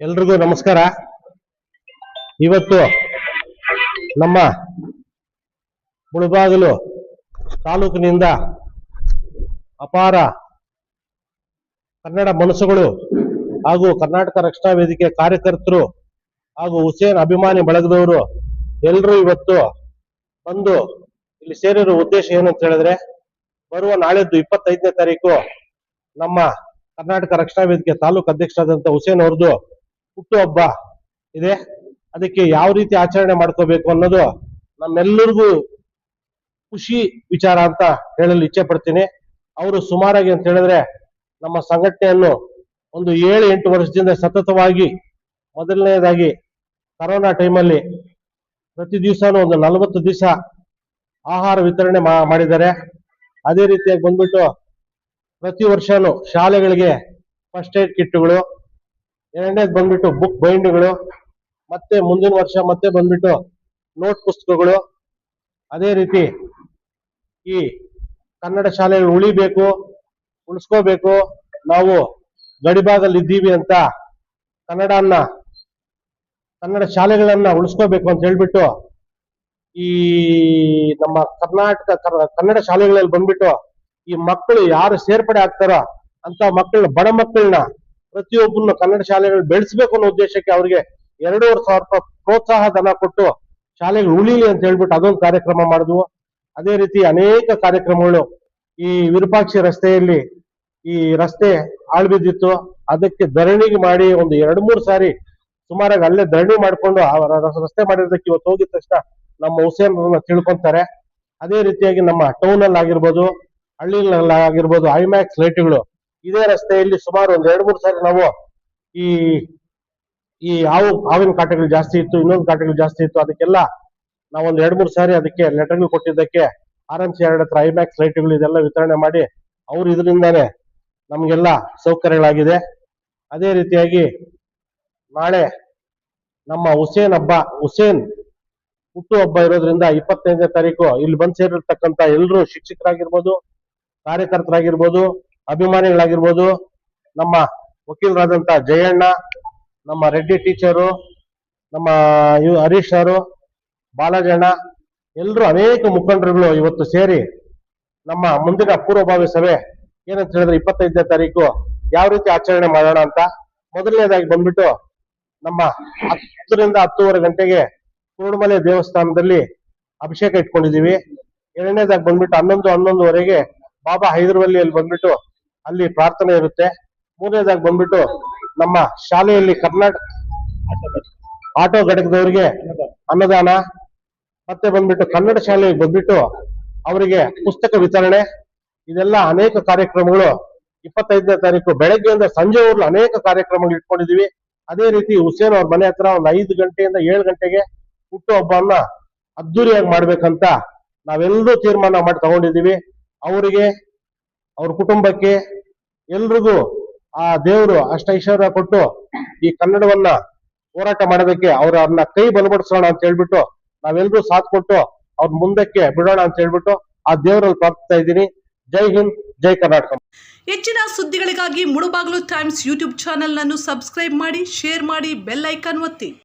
ಎಲ್ರಿಗೂ ನಮಸ್ಕಾರ. ಇವತ್ತು ನಮ್ಮ ಮುಳಬಾಗಿಲು ತಾಲೂಕಿನಿಂದ ಅಪಾರ ಕನ್ನಡ ಮನಸ್ಸುಗಳು ಹಾಗೂ ಕರ್ನಾಟಕ ರಕ್ಷಣಾ ವೇದಿಕೆ ಕಾರ್ಯಕರ್ತರು ಹಾಗೂ ಹುಸೇನ್ ಅಭಿಮಾನಿ ಬಳಗದವರು ಎಲ್ಲರೂ ಇವತ್ತು ಬಂದು ಇಲ್ಲಿ ಸೇರಿರೋ ಉದ್ದೇಶ ಏನಂತ ಹೇಳಿದ್ರೆ, ಬರುವ ನಾಳೆದ್ದು 25ನೇ ತಾರೀಕು ನಮ್ಮ ಕರ್ನಾಟಕ ರಕ್ಷಣಾ ವೇದಿಕೆ ತಾಲೂಕು ಅಧ್ಯಕ್ಷರಾದಂತ ಹುಸೇನ್ ಅವ್ರದ್ದು ಹುಟ್ಟುಹಬ್ಬ ಇದೆ. ಅದಕ್ಕೆ ಯಾವ ರೀತಿ ಆಚರಣೆ ಮಾಡ್ಕೋಬೇಕು ಅನ್ನೋದು ನಮ್ಮೆಲ್ಲರಿಗೂ ಖುಷಿ ವಿಚಾರ ಅಂತ ಹೇಳಲು ಇಚ್ಛೆ ಪಡ್ತೀನಿ. ಅವರು ಸುಮಾರಾಗಿ ಅಂತ ಹೇಳಿದ್ರೆ ನಮ್ಮ ಸಂಘಟನೆಯನ್ನು ಒಂದು 7-8 ವರ್ಷದಿಂದ ಸತತವಾಗಿ, ಮೊದಲನೇದಾಗಿ ಕರೋನಾ ಟೈಮಲ್ಲಿ ಪ್ರತಿ ದಿವಸನೂ ಒಂದು 40 ದಿವಸ ಆಹಾರ ವಿತರಣೆ ಮಾಡಿದ್ದಾರೆ. ಅದೇ ರೀತಿಯಾಗಿ ಬಂದ್ಬಿಟ್ಟು ಪ್ರತಿ ವರ್ಷನೂ ಶಾಲೆಗಳಿಗೆ ಫಸ್ಟ್ ಏಡ್ ಕಿಟ್ಗಳು, ಎರಡನೇದು ಬಂದ್ಬಿಟ್ಟು ಬುಕ್ ಬೈಂಡ್ಗಳು, ಮತ್ತೆ ಮುಂದಿನ ವರ್ಷ ಮತ್ತೆ ಬಂದ್ಬಿಟ್ಟು ನೋಟ್ ಪುಸ್ತಕಗಳು. ಅದೇ ರೀತಿ ಈ ಕನ್ನಡ ಶಾಲೆಗಳು ಉಳಿಬೇಕು, ಉಳಿಸ್ಕೋಬೇಕು, ನಾವು ಗಡಿಭಾಗದಲ್ಲಿ ಇದ್ದೀವಿ ಅಂತ ಕನ್ನಡ ಶಾಲೆಗಳನ್ನ ಉಳಿಸ್ಕೋಬೇಕು ಅಂತ ಹೇಳ್ಬಿಟ್ಟು ಈ ನಮ್ಮ ಕನ್ನಡ ಶಾಲೆಗಳಲ್ಲಿ ಬಂದ್ಬಿಟ್ಟು ಈ ಮಕ್ಕಳು ಯಾರು ಸೇರ್ಪಡೆ ಆಗ್ತಾರೋ ಅಂತ ಮಕ್ಕಳನ್ನ, ಬಡ ಮಕ್ಕಳನ್ನ ಪ್ರತಿಯೊಬ್ಬರನ್ನು ಕನ್ನಡ ಶಾಲೆಗಳು ಬೆಳೆಸಬೇಕು ಅನ್ನೋ ಉದ್ದೇಶಕ್ಕೆ ಅವರಿಗೆ 2,500 ರೂಪಾಯಿ ಪ್ರೋತ್ಸಾಹ ಧನ ಕೊಟ್ಟು ಶಾಲೆಗಳು ಉಳಿಲಿ ಅಂತ ಹೇಳ್ಬಿಟ್ಟು ಅದೊಂದು ಕಾರ್ಯಕ್ರಮ ಮಾಡಿದ್ವು. ಅದೇ ರೀತಿ ಅನೇಕ ಕಾರ್ಯಕ್ರಮಗಳು. ಈ ವಿರೂಪಾಕ್ಷಿ ರಸ್ತೆಯಲ್ಲಿ ಈ ರಸ್ತೆ ಆಳ್ಬಿದ್ದಿತ್ತು, ಅದಕ್ಕೆ ಧರಣಿಗೆ ಮಾಡಿ ಒಂದು 2-3 ಸಾರಿ ಸುಮಾರಾಗಿ ಅಲ್ಲೇ ಧರಣಿ ಮಾಡ್ಕೊಂಡು ರಸ್ತೆ ಮಾಡಿರೋದಕ್ಕೆ ಇವತ್ತು ಹೋಗಿದ ತಕ್ಷಣ ನಮ್ಮ ಹುಸೇನ್ ತಿಳ್ಕೊಂತಾರೆ. ಅದೇ ರೀತಿಯಾಗಿ ನಮ್ಮ ಟೌನ್ ಅಲ್ಲಿ ಆಗಿರ್ಬೋದು, ಹಳ್ಳಿಗಳಲ್ಲಿ ಆಗಿರ್ಬೋದು, ಐಮ್ಯಾಕ್ಸ್ ಲೈಟ್ಗಳು ಇದೇ ರಸ್ತೆಯಲ್ಲಿ ಸುಮಾರು ಒಂದು 2-3 ಸಾರಿ ನಾವು ಈ ಹಾವಿನ ಕಾಟಗಳು ಜಾಸ್ತಿ ಇತ್ತು, ಇನ್ನೊಂದು ಕಾಟಗಳು ಜಾಸ್ತಿ ಇತ್ತು. ಅದಕ್ಕೆಲ್ಲ ನಾವೊಂದು 2-3 ಸಾರಿ ಅದಕ್ಕೆ ಲೆಟರ್ಗಳು ಕೊಟ್ಟಿದ್ದಕ್ಕೆ RMC ಹತ್ರ ಐಮ್ಯಾಕ್ಸ್ ಲೈಟ್ಗಳು ಇದೆಲ್ಲ ವಿತರಣೆ ಮಾಡಿ ಅವ್ರು ಇದರಿಂದಾನೇ ನಮ್ಗೆಲ್ಲ ಸೌಕರ್ಯಗಳಾಗಿದೆ. ಅದೇ ರೀತಿಯಾಗಿ ನಾಳೆ ನಮ್ಮ ಹುಸೇನ್ ಹುಟ್ಟು ಹಬ್ಬ ಇರೋದ್ರಿಂದ 25ನೇ ತಾರೀಕು ಇಲ್ಲಿ ಬಂದು ಸೇರಿರ್ತಕ್ಕಂಥ ಎಲ್ಲರೂ ಶಿಕ್ಷಕರಾಗಿರ್ಬೋದು, ಕಾರ್ಯಕರ್ತರಾಗಿರ್ಬೋದು, ಅಭಿಮಾನಿಗಳಾಗಿರ್ಬೋದು, ನಮ್ಮ ವಕೀಲರಾದಂತ ಜಯಣ್ಣ, ನಮ್ಮ ರೆಡ್ಡಿ ಟೀಚರು, ನಮ್ಮ ಹರೀಶ್ ಅವರು, ಬಾಲಜಣ್ಣ, ಎಲ್ಲರೂ ಅನೇಕ ಮುಖಂಡರುಗಳು ಇವತ್ತು ಸೇರಿ ನಮ್ಮ ಮುಂದಿನ ಪೂರ್ವಭಾವಿ ಸಭೆ ಏನಂತ ಹೇಳಿದ್ರೆ 25ನೇ ತಾರೀಕು ಯಾವ ರೀತಿ ಆಚರಣೆ ಮಾಡೋಣ ಅಂತ. ಮೊದಲನೇದಾಗಿ ಬಂದ್ಬಿಟ್ಟು ನಮ್ಮ 10ರಿಂದ 10:30 ಗಂಟೆಗೆ ಕೂಡುಮಲೆ ದೇವಸ್ಥಾನದಲ್ಲಿ ಅಭಿಷೇಕ ಇಟ್ಕೊಂಡಿದೀವಿ. ಎರಡನೇದಾಗಿ ಬಂದ್ಬಿಟ್ಟು 11:11ವರೆಗೆ ಬಾಬಾ ಹೈದರ್ವಲ್ಲಿಯಲ್ಲಿ ಬಂದ್ಬಿಟ್ಟು ಅಲ್ಲಿ ಪ್ರಾರ್ಥನೆ ಇರುತ್ತೆ. ಮೂರನೇದಾಗಿ ಬಂದ್ಬಿಟ್ಟು ನಮ್ಮ ಶಾಲೆಯಲ್ಲಿ ಕರ್ನಾಟಕ ಆಟೋ ಘಟಕದವರಿಗೆ ಅನ್ನದಾನ, ಮತ್ತೆ ಬಂದ್ಬಿಟ್ಟು ಕನ್ನಡ ಶಾಲೆಗೆ ಬಂದ್ಬಿಟ್ಟು ಅವರಿಗೆ ಪುಸ್ತಕ ವಿತರಣೆ, ಇದೆಲ್ಲ ಅನೇಕ ಕಾರ್ಯಕ್ರಮಗಳು 25ನೇ ತಾರೀಕು ಬೆಳಗ್ಗೆಯಿಂದ ಸಂಜೆವರೆಗೂ ಅನೇಕ ಕಾರ್ಯಕ್ರಮಗಳು ಇಟ್ಕೊಂಡಿದೀವಿ. ಅದೇ ರೀತಿ ಹುಸೇನ್ ಅವ್ರ ಮನೆ ಹತ್ರ ಒಂದು 5 ಗಂಟೆಯಿಂದ 7 ಗಂಟೆಗೆ ಹುಟ್ಟು ಹಬ್ಬವನ್ನ ಅದ್ದೂರಿಯಾಗಿ ಮಾಡ್ಬೇಕಂತ ನಾವೆಲ್ಲರೂ ತೀರ್ಮಾನ ಮಾಡಿ ತಗೊಂಡಿದ್ದೀವಿ. ಅವರಿಗೆ, ಅವ್ರ ಕುಟುಂಬಕ್ಕೆ, ಎಲ್ರಿಗೂ ಆ ದೇವರು ಅಷ್ಟೈಶ್ವರ್ಯ ಕೊಟ್ಟು ಈ ಕನ್ನಡವನ್ನ ಹೋರಾಟ ಮಾಡೋದಕ್ಕೆ ಅವ್ರನ್ನ ಕೈ ಬಲಪಡಿಸೋಣ ಅಂತ ಹೇಳ್ಬಿಟ್ಟು ನಾವೆಲ್ಲರೂ ಸಾಥ್ ಕೊಟ್ಟು ಅವ್ರ ಮುಂದಕ್ಕೆ ಬಿಡೋಣ ಅಂತ ಹೇಳ್ಬಿಟ್ಟು ಆ ದೇವರಲ್ಲಿ ಪ್ರಾರ್ಥಿಸ್ತಾ ಇದ್ದೀನಿ. ಜೈ ಹಿಂದ್, ಜೈ ಕರ್ನಾಟಕ. ಹೆಚ್ಚಿನ ಸುದ್ದಿಗಳಿಗಾಗಿ ಮುಳಬಾಗಿಲು ಟೈಮ್ಸ್ ಯೂಟ್ಯೂಬ್ ಚಾನೆಲ್ ಅನ್ನು ಸಬ್ಸ್ಕ್ರೈಬ್ ಮಾಡಿ, ಶೇರ್ ಮಾಡಿ, ಬೆಲ್ ಐಕಾನ್ ಒತ್ತಿ.